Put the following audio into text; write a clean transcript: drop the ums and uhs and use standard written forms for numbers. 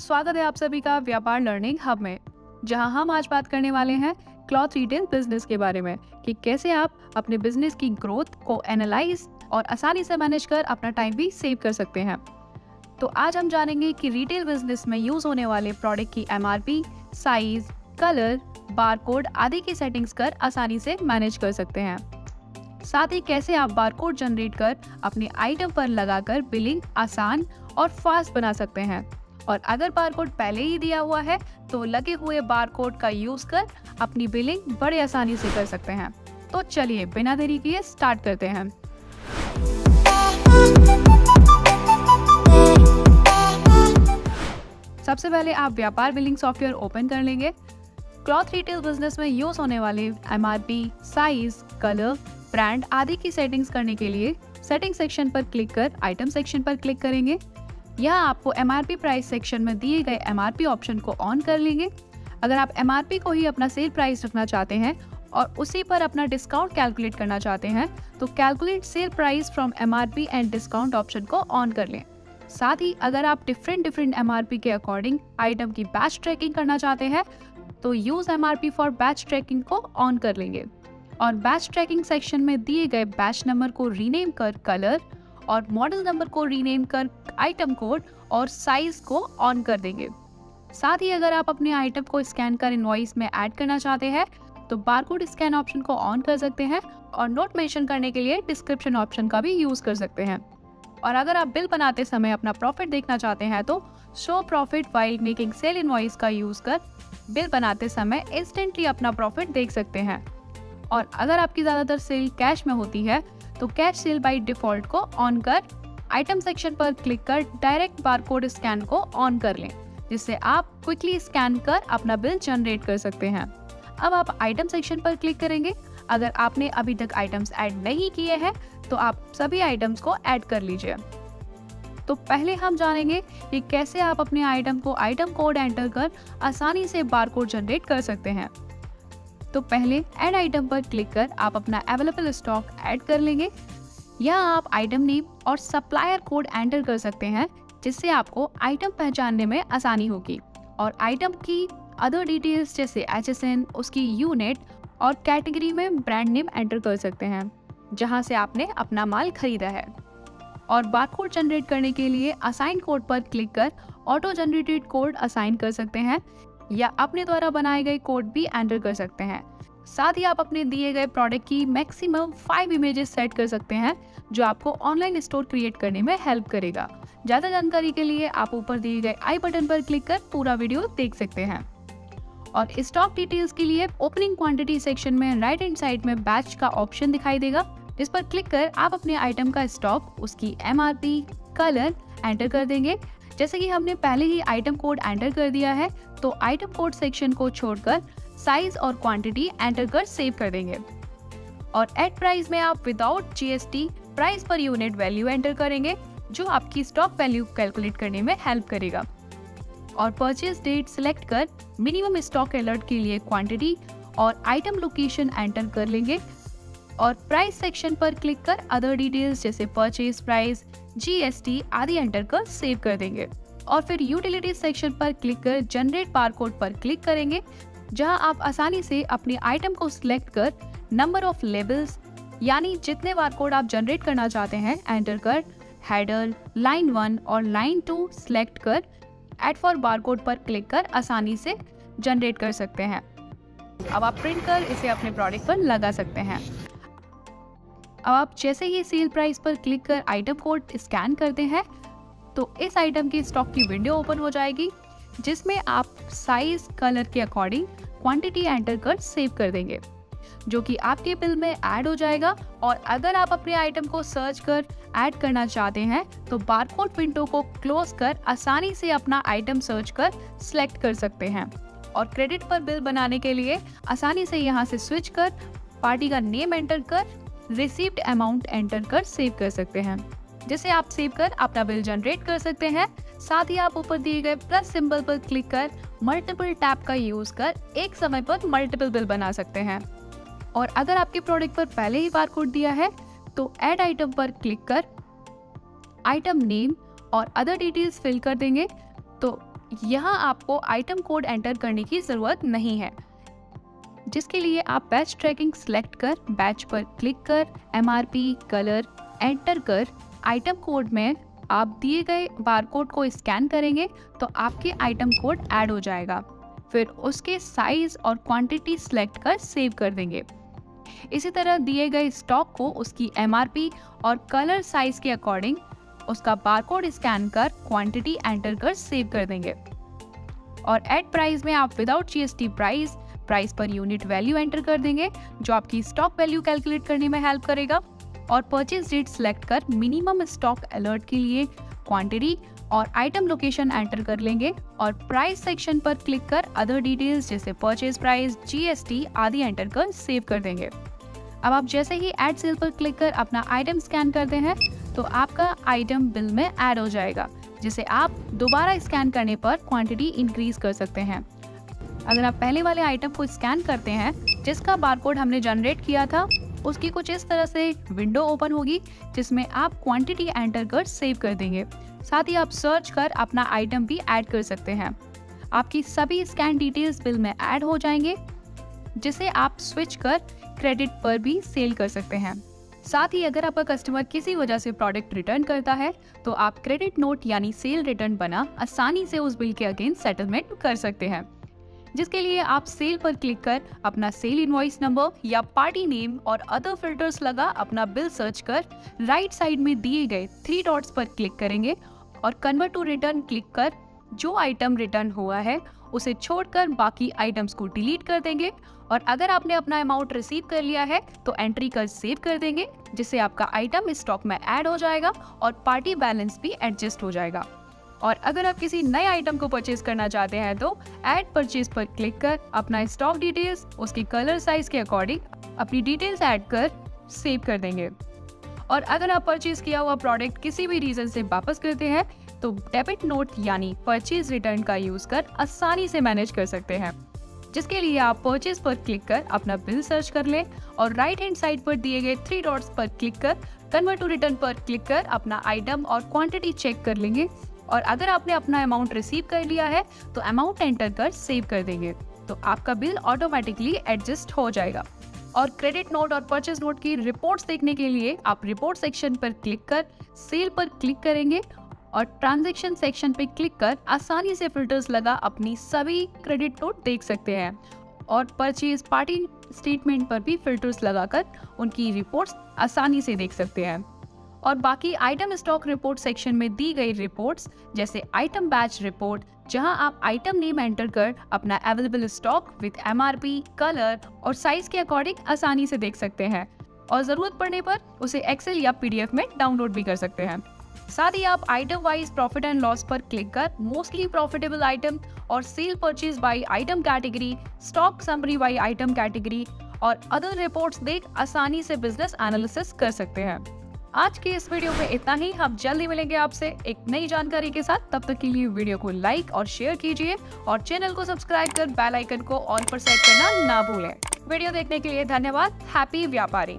स्वागत है आप सभी का व्यापार लर्निंग हब में, जहां हम आज बात करने वाले हैं क्लॉथ रिटेल बिजनेस के बारे में कि कैसे आप अपने बिजनेस की ग्रोथ को एनालाइज और आसानी से मैनेज कर अपना टाइम भी सेव कर सकते हैं। तो आज हम जानेंगे कि रिटेल बिजनेस में यूज होने वाले प्रोडक्ट की एमआरपी, साइज, कलर, बारकोड आदि की सेटिंग्स कर आसानी से मैनेज कर सकते हैं। साथ ही कैसे आप बारकोड जनरेट कर अपने आइटम पर लगाकर बिलिंग आसान और फास्ट बना सकते हैं, और अगर बारकोड पहले ही दिया हुआ है तो लगे हुए बारकोड का यूज कर अपनी बिलिंग बड़े आसानी से कर सकते हैं। तो चलिए बिना देरी किए स्टार्ट करते हैं। सबसे पहले आप व्यापार बिलिंग सॉफ्टवेयर ओपन कर लेंगे। क्लॉथ रिटेल बिजनेस में यूज होने वाले एमआरपी, साइज, कलर, ब्रांड आदि की सेटिंग्स करने के लिए सेटिंग सेक्शन पर क्लिक कर आइटम सेक्शन पर क्लिक करेंगे। यहाँ आपको एमआरपी प्राइस सेक्शन में दिए गए एमआरपी ऑप्शन को ऑन कर लेंगे। अगर आप एमआरपी को ही अपना सेल प्राइस रखना चाहते हैं और उसी पर अपना डिस्काउंट कैलकुलेट करना चाहते हैं तो calculate sale price from MRP and discount option को ऑन कर लें। साथ ही अगर आप डिफरेंट एमआरपी के अकॉर्डिंग आइटम की बैच ट्रैकिंग करना चाहते हैं तो use MRP for batch tracking को ऑन कर लेंगे और बैच ट्रैकिंग सेक्शन में दिए गए बैच नंबर को रीनेम कर कलर और मॉडल नंबर को रीनेम कर आइटम कोड और साइज को ऑन कर देंगे। साथ ही अगर आप अपने आइटम को स्कैन कर इनवॉइस में ऐड करना चाहते हैं तो बारकोड स्कैन ऑप्शन को ऑन कर सकते हैं और नोट मेंशन करने के लिए डिस्क्रिप्शन ऑप्शन का भी यूज कर सकते हैं। और अगर आप बिल बनाते समय अपना प्रॉफिट देखना चाहते हैं तो show profit while making sale invoice का यूज कर बिल बनाते समय इंस्टेंटली अपना प्रॉफिट देख सकते हैं। और अगर आपकी ज्यादातर सेल कैश में होती है तो कैश सेल बाय डिफॉल्ट को ऑन कर आइटम सेक्शन पर क्लिक कर डायरेक्ट बारकोड स्कैन को ऑन कर लें, जिससे आप क्विकली स्कैन कर अपना बिल जनरेट कर सकते हैं। अब आप आइटम सेक्शन पर क्लिक करेंगे। अगर आपने अभी तक आइटम्स ऐड नहीं किए हैं तो आप सभी आइटम्स को ऐड कर लीजिए। तो पहले हम जानेंगे कि कैसे आप अपने आइटम को आइटम कोड एंटर कर आसानी से बारकोड जनरेट कर सकते हैं। तो पहले ऐड आइटम पर क्लिक कर आप अपना अवेलेबल स्टॉक ऐड कर लेंगे। यहाँ आप आइटम नेम और सप्लायर कोड एंटर कर सकते हैं, जिससे आपको आइटम पहचानने में आसानी होगी और आइटम की अदर डिटेल्स जैसे HSN, उसकी यूनिट और कैटेगरी में ब्रांड नेम एंटर कर सकते हैं जहां से आपने अपना माल खरीदा है। और बारकोड जनरेट करने के लिए असाइन कोड पर क्लिक कर ऑटो जनरेटेड कोड असाइन कर सकते हैं या अपने द्वारा बनाए गए कोड भी एंटर कर सकते हैं। साथ ही आप अपने दिए गए प्रोडक्ट की मैक्सिमम 5 इमेजेस सेट कर सकते हैं, जो आपको ऑनलाइन स्टोर क्रिएट करने में हेल्प करेगा। ज़्यादा जानकारी के लिए आप ऊपर दिए गए आई बटन पर क्लिक कर पूरा वीडियो देख सकते हैं। और स्टॉक डिटेल्स के लिए ओपनिंग क्वांटिटी सेक्शन में राइट हैंड साइड में बैच का ऑप्शन दिखाई देगा, जिस पर क्लिक कर आप अपने आइटम का स्टॉक, उसकी एमआरपी, कलर एंटर कर देंगे। जैसे कि हमने पहले ही आइटम कोड एंटर कर दिया है तो आइटम कोड सेक्शन को छोड़कर साइज और क्वांटिटी एंटर कर सेव कर देंगे। और एड प्राइस में आप without GST price per unit value enter करेंगे, जो आपकी स्टॉक वैल्यू कैलकुलेट करने में हेल्प करेगा। और परचेज डेट सिलेक्ट कर मिनिमम स्टॉक अलर्ट के लिए क्वांटिटी और आइटम लोकेशन एंटर कर लेंगे। और प्राइस सेक्शन पर क्लिक कर अदर डिटेल्स जैसे परचेज प्राइस, जीएसटी आदि एंटर कर सेव कर देंगे। और फिर यूटिलिटी सेक्शन पर क्लिक कर जनरेट बारकोड पर क्लिक करेंगे, जहां आप आसानी से अपने आइटम को सिलेक्ट कर नंबर ऑफ लेबल्स यानी जितने बारकोड आप जनरेट करना चाहते हैं एंटर कर हेडर, लाइन 1 और लाइन 2 सिलेक्ट कर ऐड फॉर बारकोड पर क्लिक कर आसानी से जनरेट कर सकते हैं। अब आप प्रिंट कर इसे अपने प्रोडक्ट पर लगा सकते हैं। अब आप जैसे ही सेल प्राइस पर क्लिक कर आइटम कोड स्कैन करते हैं तो इस आइटम की स्टॉक की विंडो ओपन हो जाएगी, जिसमें आप साइज, कलर के अकॉर्डिंग क्वांटिटी एंटर कर सेव कर देंगे, जो कि आपके बिल में ऐड हो जाएगा। और अगर आप अपने आइटम को सर्च कर ऐड करना चाहते हैं तो बारकोड विंडो को क्लोज कर आसानी से अपना आइटम सर्च कर सिलेक्ट कर सकते हैं। और क्रेडिट पर बिल बनाने के लिए आसानी से यहाँ से स्विच कर पार्टी का नेम एंटर कर रिसीव्ड अमाउंट एंटर कर सेव कर सकते हैं, जिसे आप सेव कर अपना बिल जनरेट कर सकते हैं। साथ ही आप ऊपर दिए गए प्लस सिंबल पर क्लिक कर मल्टीपल टैब का यूज कर एक समय पर मल्टीपल बिल बना सकते हैं। और अगर आपके प्रोडक्ट पर पहले ही बारकोड दिया है तो ऐड आइटम पर क्लिक कर आइटम नेम और अदर डिटेल्स फिल कर देंगे तो यहाँ आपको आइटम कोड एंटर करने की ज़रूरत नहीं है, जिसके लिए आप बैच ट्रैकिंग सिलेक्ट कर बैच पर क्लिक कर MRP कलर एंटर कर आइटम कोड में आप दिए गए बारकोड को स्कैन करेंगे तो आपके आइटम कोड ऐड हो जाएगा। फिर उसके साइज और क्वांटिटी सिलेक्ट कर सेव कर देंगे। इसी तरह दिए गए स्टॉक को उसकी MRP और कलर साइज के अकॉर्डिंग उसका बारकोड स्कैन कर क्वांटिटी एंटर कर सेव कर देंगे। और एड प्राइस में आप without GST price per unit value enter कर देंगे, जो आपकी स्टॉक वैल्यू कैलकुलेट करने में हेल्प करेगा। और परचेज डेट सिलेक्ट कर मिनिमम स्टॉक अलर्ट के लिए क्वांटिटी और आइटम लोकेशन एंटर कर लेंगे और प्राइस सेक्शन पर क्लिक कर अदर डिटेल्स जैसे परचेज प्राइस, GST आदि एंटर कर सेव कर देंगे। अब आप जैसे ही ऐड सेल पर क्लिक कर अपना आइटम स्कैन करते हैं तो आपका आइटम बिल में ऐड हो जाएगा, जिसे आप दोबारा स्कैन करने पर क्वांटिटी इंक्रीज कर सकते हैं। अगर आप पहले वाले आइटम को स्कैन करते हैं जिसका बारकोड हमने जनरेट किया था, उसकी कुछ इस तरह से विंडो ओपन होगी जिसमें आप क्वांटिटी एंटर कर सेव कर देंगे। साथ ही आप सर्च कर अपना आइटम भी ऐड कर सकते हैं। आपकी सभी स्कैन डिटेल्स बिल में ऐड हो जाएंगे, जिसे आप स्विच कर क्रेडिट पर भी सेल कर सकते हैं। साथ ही अगर आपका कस्टमर किसी वजह से प्रोडक्ट रिटर्न करता है तो आप क्रेडिट नोट यानी सेल रिटर्न बना आसानी से उस बिल के अगेंस्ट सेटलमेंट कर सकते हैं, जिसके लिए आप सेल पर क्लिक कर अपना सेल इनवॉइस नंबर या पार्टी नेम और अदर फिल्टर्स लगा अपना बिल सर्च कर राइट साइड में दिए गए 3 डॉट्स पर क्लिक करेंगे और कन्वर्ट टू रिटर्न क्लिक कर जो आइटम रिटर्न हुआ है उसे छोड़कर बाकी आइटम्स को डिलीट कर देंगे। और अगर आपने अपना अमाउंट रिसीव कर लिया है तो एंट्री कर सेव कर देंगे, जिससे आपका आइटम स्टॉक में ऐड हो जाएगा और पार्टी बैलेंस भी एडजस्ट हो जाएगा। और अगर आप किसी नए आइटम को परचेज करना चाहते हैं तो ऐड परचेज पर क्लिक कर अपना स्टॉक डिटेल्स उसकी कलर साइज के अकॉर्डिंग अपनी डिटेल्स ऐड कर सेव कर देंगे। और अगर आप परचेज किया हुआ प्रोडक्ट किसी भी रीजन से वापस करते हैं तो डेबिट नोट यानी परचेज रिटर्न का यूज कर आसानी से मैनेज कर सकते हैं, जिसके लिए आप परचेज पर क्लिक कर अपना बिल सर्च कर लें और राइट हैंड साइड पर दिए गए 3 डॉट्स पर क्लिक कर कन्वर्ट टू रिटर्न पर क्लिक कर अपना आइटम और क्वांटिटी चेक कर लेंगे। और अगर आपने अपना अमाउंट रिसीव कर लिया है तो अमाउंट एंटर कर सेव कर देंगे, तो आपका बिल ऑटोमेटिकली एडजस्ट हो जाएगा। और क्रेडिट नोट और परचेज नोट की रिपोर्ट्स देखने के लिए आप रिपोर्ट सेक्शन पर क्लिक कर सेल पर क्लिक करेंगे और ट्रांजैक्शन सेक्शन पर क्लिक कर आसानी से फिल्टर्स लगा अपनी सभी क्रेडिट नोट देख सकते हैं। और परचेज पार्टी स्टेटमेंट पर भी फिल्टर्स लगाकर उनकी रिपोर्ट्स आसानी से देख सकते हैं। और बाकी आइटम स्टॉक रिपोर्ट सेक्शन में दी गई रिपोर्ट्स जैसे आइटम बैच रिपोर्ट, जहां आप आइटम नेम एंटर कर अपना available stock with MRP, colour और साइज के अकॉर्डिंग आसानी से देख सकते हैं और जरूरत पड़ने पर उसे एक्सेल या PDF में डाउनलोड भी कर सकते हैं। साथ ही आप item wise profit and loss पर क्लिक कर मोस्टली प्रॉफिटेबल आइटम और cell purchase by item category, stock summary by item category और अदर रिपोर्ट्स देख आसानी से बिजनेस एनालिसिस कर सकते हैं। आज के इस वीडियो में इतना ही। हम जल्दी मिलेंगे आपसे एक नई जानकारी के साथ। तब तक के लिए वीडियो को लाइक और शेयर कीजिए और चैनल को सब्सक्राइब कर बेल आइकन को ऑल पर सेट करना ना भूलें। वीडियो देखने के लिए धन्यवाद। हैप्पी व्यापारी।